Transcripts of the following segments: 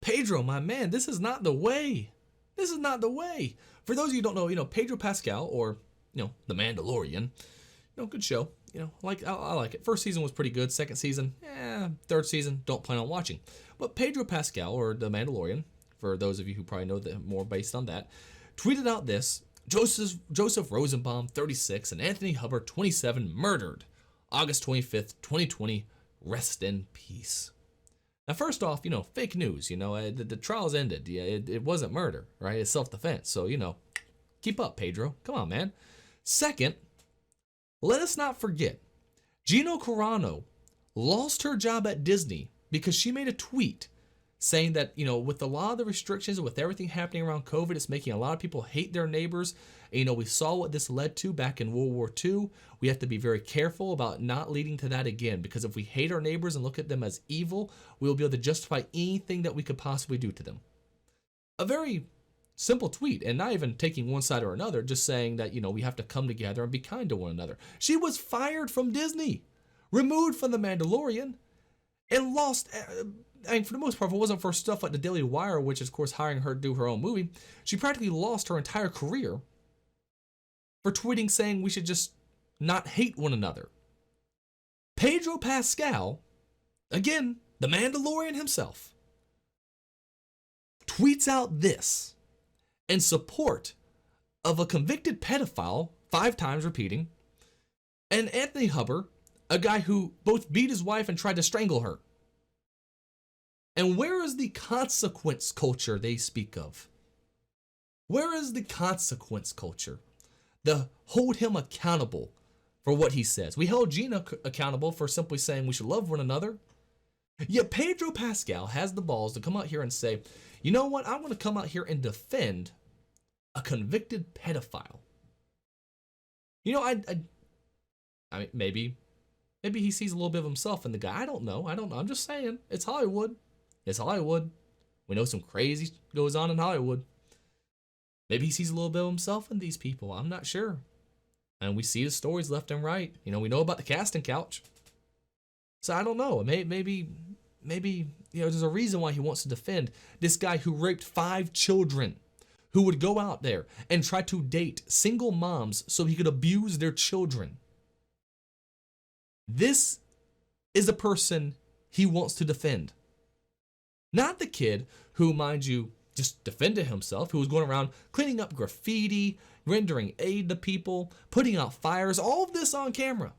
Pedro, my man, this is not the way. This is not the way. For those of you who don't know, Pedro Pascal, or, The Mandalorian, good show. I like it. First season was pretty good. Second season, third season, don't plan on watching. But Pedro Pascal, or The Mandalorian, for those of you who probably know that more based on that, tweeted out this: Joseph Rosenbaum, 36, and Anthony Hubbard, 27, murdered August 25th, 2020. Rest in peace. Now, first off, fake news. The trial's ended. Yeah, it wasn't murder, right? It's self-defense. So, keep up, Pedro. Come on, man. Second, let us not forget, Gina Carano lost her job at Disney because she made a tweet saying that, with a lot of the restrictions and with everything happening around COVID, it's making a lot of people hate their neighbors. And, we saw what this led to back in World War II. We have to be very careful about not leading to that again, because if we hate our neighbors and look at them as evil, we'll be able to justify anything that we could possibly do to them. A very simple tweet, and not even taking one side or another, just saying that, we have to come together and be kind to one another. She was fired from Disney, removed from The Mandalorian, and lost... And for the most part, if it wasn't for stuff like the Daily Wire, which is, of course, hiring her to do her own movie, she practically lost her entire career for tweeting saying we should just not hate one another. Pedro Pascal, again, the Mandalorian himself, tweets out this in support of a convicted pedophile, 5 times repeating, and Anthony Hubbard, a guy who both beat his wife and tried to strangle her. And where is the consequence culture they speak of? Where is the consequence culture? The hold him accountable for what he says. We held Gina accountable for simply saying we should love one another. Yet Pedro Pascal has the balls to come out here and say, you know what, I'm going to come out here and defend a convicted pedophile. I mean, maybe he sees a little bit of himself in the guy. I don't know. I'm just saying. It's Hollywood. We know some crazy goes on in Hollywood. Maybe he sees a little bit of himself in these people. I'm not sure. And we see the stories left and right. We know about the casting couch. So I don't know. Maybe there's a reason why he wants to defend this guy who raped 5 children, who would go out there and try to date single moms so he could abuse their children. This is a person he wants to defend. Not the kid who, mind you, just defended himself, who was going around cleaning up graffiti, rendering aid to people, putting out fires, all of this on camera.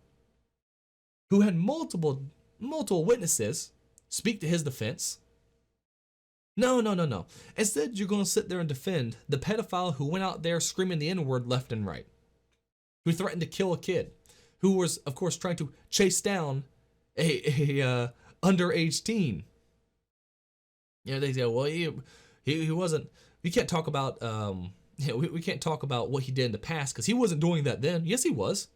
Who had multiple witnesses speak to his defense. No. Instead, you're going to sit there and defend the pedophile who went out there screaming the N-word left and right. Who threatened to kill a kid. Who was, of course, trying to chase down a underage teen. They say, well, he wasn't. We can't talk about we can't talk about what he did in the past because he wasn't doing that then. Yes, he was.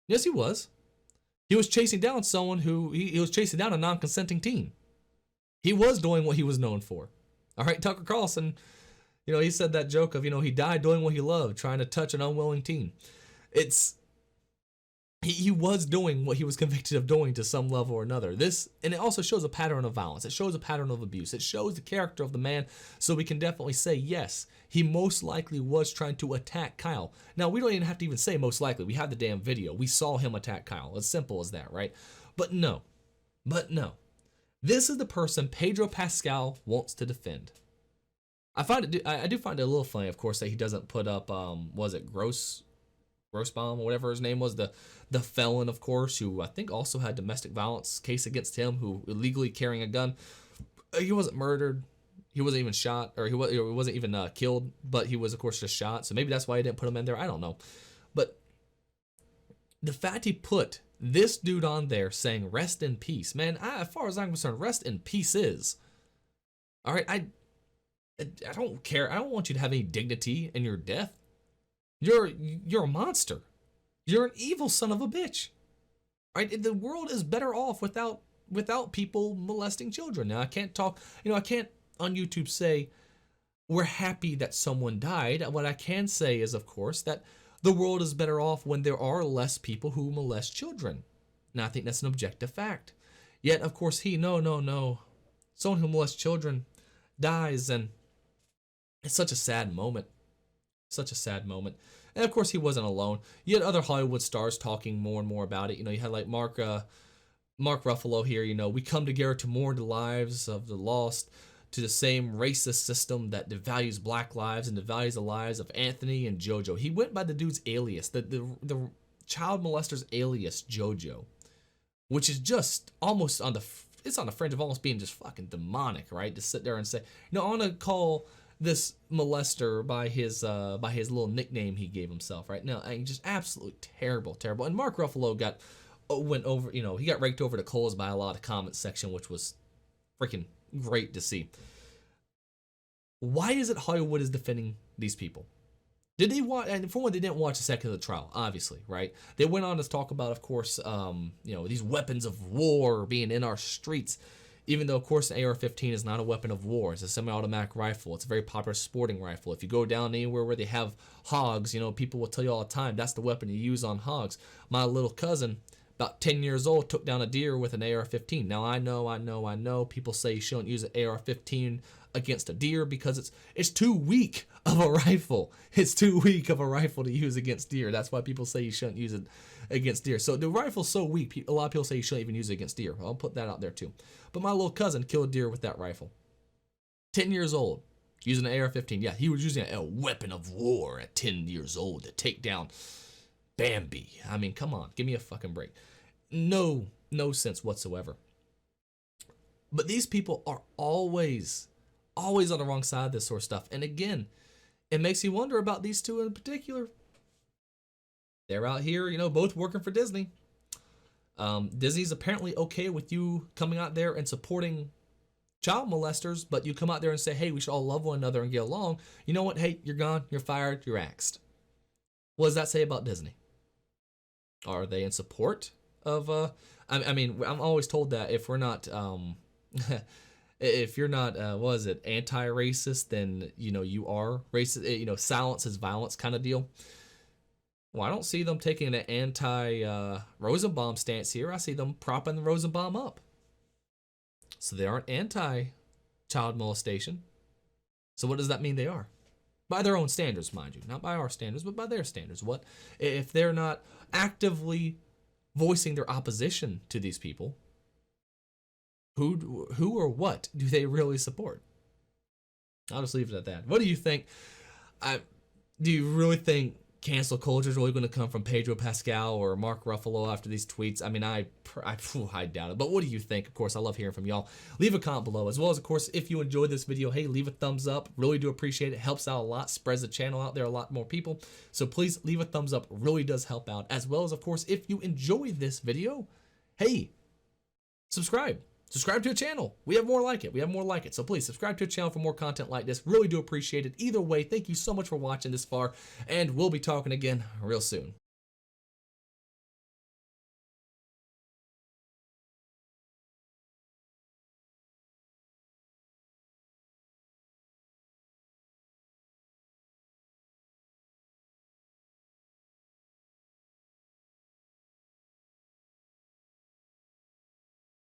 He was chasing down someone who he was chasing down a non-consenting teen. He was doing what he was known for. All right, Tucker Carlson, he said that joke of he died doing what he loved, trying to touch an unwilling teen. He was doing what he was convicted of doing to some level or another. And it also shows a pattern of violence. It shows a pattern of abuse. It shows the character of the man. So we can definitely say, yes, he most likely was trying to attack Kyle. Now, we don't even have to even say most likely. We have the damn video. We saw him attack Kyle. As simple as that, right? But no. This is the person Pedro Pascal wants to defend. I do find it a little funny, of course, that he doesn't put up, Rosenbaum, or whatever his name was, the felon, of course, who I think also had domestic violence case against him, who illegally carrying a gun. He wasn't murdered. He wasn't even shot, or he wasn't even killed, but he was, of course, just shot. So maybe that's why he didn't put him in there. I don't know. But the fact he put this dude on there saying rest in peace, man, as far as I'm concerned, rest in peace is. All right, I don't care. I don't want you to have any dignity in your death. You're a monster. You're an evil son of a bitch. Right? The world is better off without people molesting children. Now I can't talk, I can't on YouTube say we're happy that someone died. What I can say is, of course, that the world is better off when there are less people who molest children. Now I think that's an objective fact. Yet, of course, no. someone who molests children dies, and it's such a sad moment. Such a sad moment. And of course, he wasn't alone. You had other Hollywood stars talking more and more about it. You know, you had like Mark Ruffalo here. You know, we come together to mourn the lives of the lost, to the same racist system that devalues black lives and devalues the lives of Anthony and JoJo. He went by the dude's alias, the child molester's alias, JoJo, which is just almost on the fringe of almost being just fucking demonic, right? To sit there and say, you know, I want to call this molester by his little nickname he gave himself, right? No, I mean, just absolutely terrible. And Mark Ruffalo went over, you know, he got raked over the coals by a lot of comment section, which was freaking great to see. Why is it Hollywood is defending these people? Did they watch? And for one, they didn't watch a second of the trial, obviously, right? They went on to talk about, of course, you know, these weapons of war being in our streets. Even though, of course, an AR-15 is not a weapon of war. It's a semi-automatic rifle. It's a very popular sporting rifle. If you go down anywhere where they have hogs, you know, people will tell you all the time, that's the weapon you use on hogs. My little cousin, about 10 years old, took down a deer with an AR-15. Now, I know, people say you shouldn't use an AR-15 against a deer because it's too weak of a rifle. It's too weak of a rifle to use against deer. That's why people say you shouldn't use it against deer. So the rifle's so weak, a lot of people say you shouldn't even use it against deer. I'll put that out there too. But my little cousin killed a deer with that rifle. 10 years old, using an AR-15. Yeah, he was using a weapon of war at 10 years old to take down Bambi. I mean, come on, give me a fucking break. No sense whatsoever. But these people are always on the wrong side of this sort of stuff. And again, it makes you wonder about these two in particular. They're out here, you know, both working for Disney. Disney's apparently okay with you coming out there and supporting child molesters, but you come out there and say, hey, we should all love one another and get along. You know what? Hey, you're gone, you're fired, you're axed. What does that say about Disney? Are they in support of, I mean, I'm always told that if we're not, if you're not, what is it, anti-racist, then, you know, you are racist, you know, silence is violence kind of deal. Well, I don't see them taking an anti-Rosenbaum stance here. I see them propping the Rosenbaum up. So they aren't anti-child molestation. So what does that mean they are? By their own standards, mind you. Not by our standards, but by their standards. What if they're not actively voicing their opposition to these people? Who or what do they really support? I'll just leave it at that. What do you think? Do you really think cancel culture is really going to come from Pedro Pascal or Mark Ruffalo after these tweets? I mean, I doubt it. But what do you think? Of course, I love hearing from y'all. Leave a comment below. As well as, of course, if you enjoyed this video, hey, leave a thumbs up. Really do appreciate it. Helps out a lot. Spreads the channel out there a lot more people. So please leave a thumbs up. Really does help out. As well as, of course, if you enjoy this video, hey, subscribe. Subscribe to the channel. We have more like it. So please subscribe to the channel for more content like this. Really do appreciate it. Either way, thank you so much for watching this far, and we'll be talking again real soon.